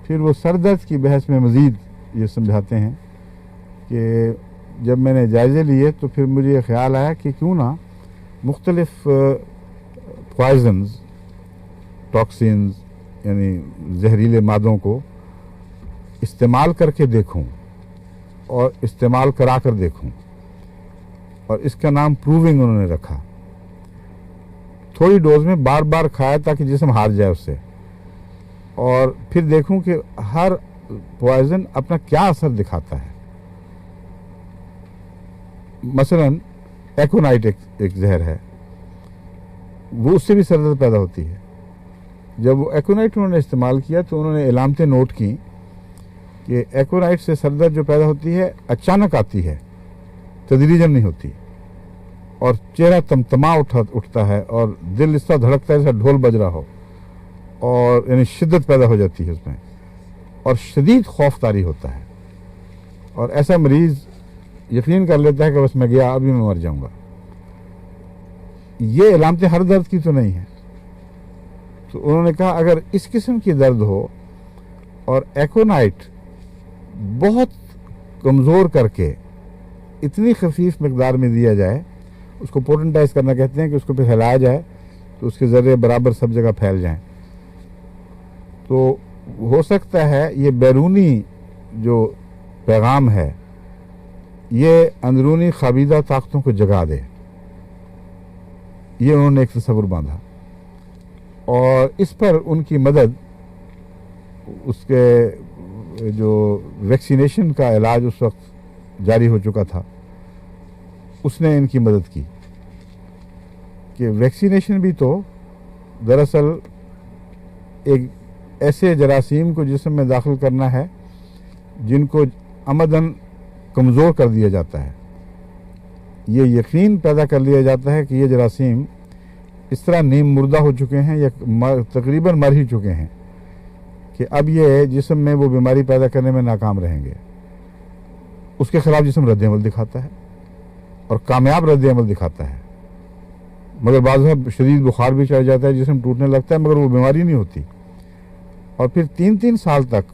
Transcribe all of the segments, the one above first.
फिर वो सर दर्द की बहस में मज़ीद ये समझाते हैं कि जब मैंने जायज़े लिए तो फिर मुझे ये ख्याल आया कि क्यों ना मुख्तलिफ पॉइजन्स, टॉक्सिन्स यानी जहरीले मादों को इस्तेमाल करके देखूं और इस्तेमाल करा कर देखूं, और इसका नाम प्रूविंग उन्होंने रखा। थोड़ी डोज में बार बार खाया ताकि जिस्म हार जाए उससे, और फिर देखूं कि हर पॉइजन अपना क्या असर दिखाता है। मसलन एकोनाइट एक जहर है, वो उससे भी सर दर्द पैदा होती है। जब वो एकोनाइट उन्होंने इस्तेमाल किया तो उन्होंने इलामतें नोट की कि एकोनाइट से सर दर्द जो पैदा होती है अचानक आती है, तदरीजन नहीं होती, और चेहरा तमतमा उठता है और दिल इस तरह धड़कता है जैसा ढोल बज रहा हो, और यानी शिद्दत पैदा हो जाती है उसमें, और शदीद खौफ तारी होता है, और ऐसा मरीज़ यकीन कर लेता है कि बस मैं गया, अभी मैं मर जाऊंगा। ये इलामतें हर दर्द की तो नहीं है। तो उन्होंने कहा अगर इस किस्म की दर्द हो और एकोनाइट बहुत कमज़ोर करके इतनी खफीफ मकदार में दिया जाए, उसको पोटेंटाइज करना कहते हैं कि उसको फिर हिलाया जाए तो उसके ज़र्रे बराबर सब जगह फैल जाएं, तो हो सकता है ये बैरूनी जो पैगाम है ये अंदरूनी ख़ाबीदा ताकतों को जगा दे। ये उन्होंने एक तस्वुर बांधा, और इस पर उनकी मदद, उसके जो वैक्सीनेशन का इलाज उस वक्त जारी हो चुका था, उसने इनकी मदद की कि वैक्सीनेशन भी तो दरअसल एक ऐसे जरासीम को जिस्म में दाखिल करना है जिनको अमदन कमज़ोर कर दिया जाता है। ये यकीन पैदा कर लिया जाता है कि ये जरासीम इस तरह नीम मुर्दा हो चुके हैं या तकरीबन मर ही चुके हैं कि अब ये जिस्म में वो बीमारी पैदा करने में नाकाम रहेंगे। उसके ख़िलाफ़ जिस्म रद्द-ए-अमल दिखाता है और कामयाब रद्द-ए-अमल दिखाता है, मगर बाज़ में शदीद बुखार भी चढ़ जाता है, जिस्म टूटने लगता है, मगर वो बीमारी नहीं होती, और फिर 3-3 साल तक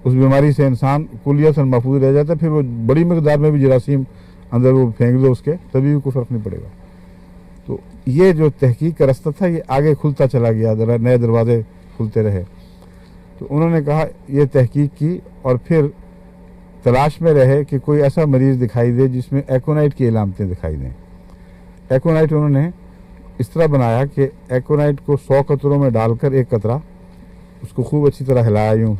उस बीमारी से इंसान कुलियतन महफूज रह जाता है। फिर वो बड़ी मकदार में भी जरासीम अंदर वो फेंक दो उसके, तभी भी कोई फ़र्क नहीं पड़ेगा। तो ये जो तहकीक का रास्ता था ये आगे खुलता चला गया, नए दरवाजे खुलते रहे। तो उन्होंने कहा ये तहकीक की, और फिर तलाश में रहे कि कोई ऐसा मरीज़ दिखाई दे जिसमें एकोनाइट की इलामतें दिखाई दें। एकोनाइट उन्होंने इस तरह बनाया कि एकोनाइट को 100 कतरों में डालकर एक कतरा, उसको खूब अच्छी तरह हिलाया, यूँ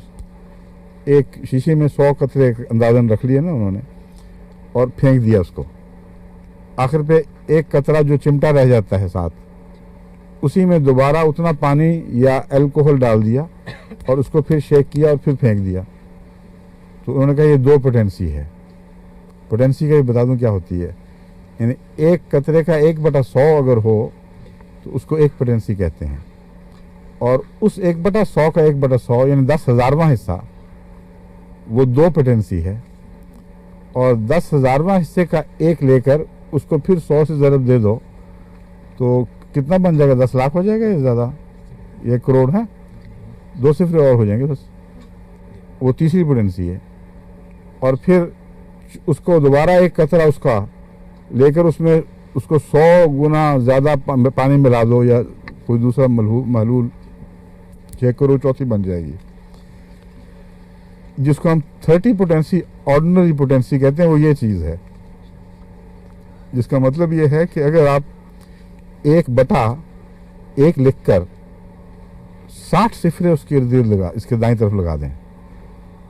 एक शीशे में 100 कतरे अंदाज़न रख लिए ना उन्होंने, और फेंक दिया उसको। आखिर पे एक कतरा जो चिमटा रह जाता है साथ, उसी में दोबारा उतना पानी या अल्कोहल डाल दिया और उसको फिर शेक किया और फिर फेंक दिया। तो उन्होंने कहा ये 2 पोटेंसी है। पोटेंसी का भी बता दूं क्या होती है, यानी एक कतरे का 1/100 अगर हो तो उसको एक पोटेंसी कहते हैं, और उस 1/100 का 1/100 यानी 10,000वां हिस्सा वो 2 पोटेंसी है, और 10,000वां हिस्से का एक लेकर उसको फिर 100 से ज़रब दे दो तो कितना बन जाएगा, 10 लाख हो जाएगा या ज़्यादा, 1 करोड़ है, 2 सिफर और हो जाएंगे बस। वो तीसरी पोटेंसी है। और फिर उसको दोबारा एक कतरा उसका लेकर उसमें उसको 100 गुना ज़्यादा पानी मिला दो या कोई दूसरा महलूल, 6 करोड़ चौथी बन जाएगी, जिसको हम 30 पोटेंसी ऑर्डिनरी पोटेंसी कहते हैं। वो ये चीज़ है जिसका मतलब ये है कि अगर आप 1/1 लिखकर 60 सिफरे उसके इर्द गिर्द लगा, इसके दाईं तरफ लगा दें,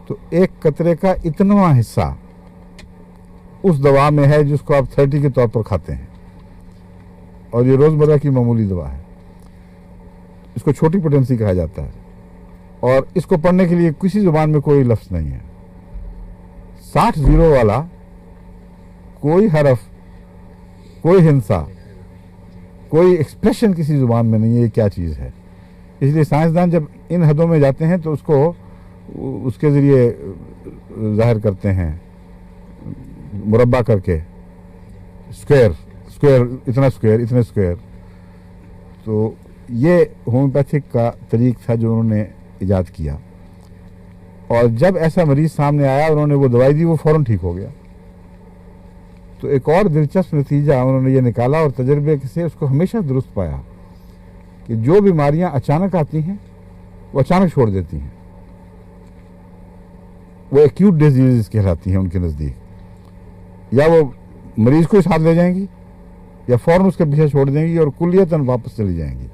तो एक कतरे का इतनावां हिस्सा उस दवा में है जिसको आप 30 के तौर पर खाते हैं, और ये रोज़मर्रा की मामूली दवा है। इसको छोटी पोटेंसी कहा जाता है, और इसको पढ़ने के लिए किसी ज़ुबान में कोई लफ्ज़ नहीं है। 60 ज़ीरो वाला कोई हरफ, कोई हिंसा, कोई एक्सप्रेशन किसी ज़ुबान में नहीं है, ये क्या चीज़ है। इसलिए साइंसदान जब इन हदों में जाते हैं तो उसको उसके ज़रिए ज़ाहिर करते हैं, मुरब्बा करके, स्क्वायर इतना स्क्वायर, इतने स्क्वायर। तो ये होम्योपैथिक का तरीक़ था जो उन्होंने इजाद किया। اور جب ایسا مریض سامنے آیا انہوں نے وہ دوائی دی وہ فوراً ٹھیک ہو گیا. تو ایک اور دلچسپ نتیجہ انہوں نے یہ نکالا اور تجربے سے اس کو ہمیشہ درست پایا کہ جو بیماریاں اچانک آتی ہیں وہ اچانک چھوڑ دیتی ہیں. وہ ایکیوٹ ڈیزیز کہلاتی ہیں ان کے نزدیک. یا وہ مریض کو ساتھ لے جائیں گی یا فوراً اس کے پیچھے چھوڑ دیں گی اور کلیتاً واپس چلی جائیں گی.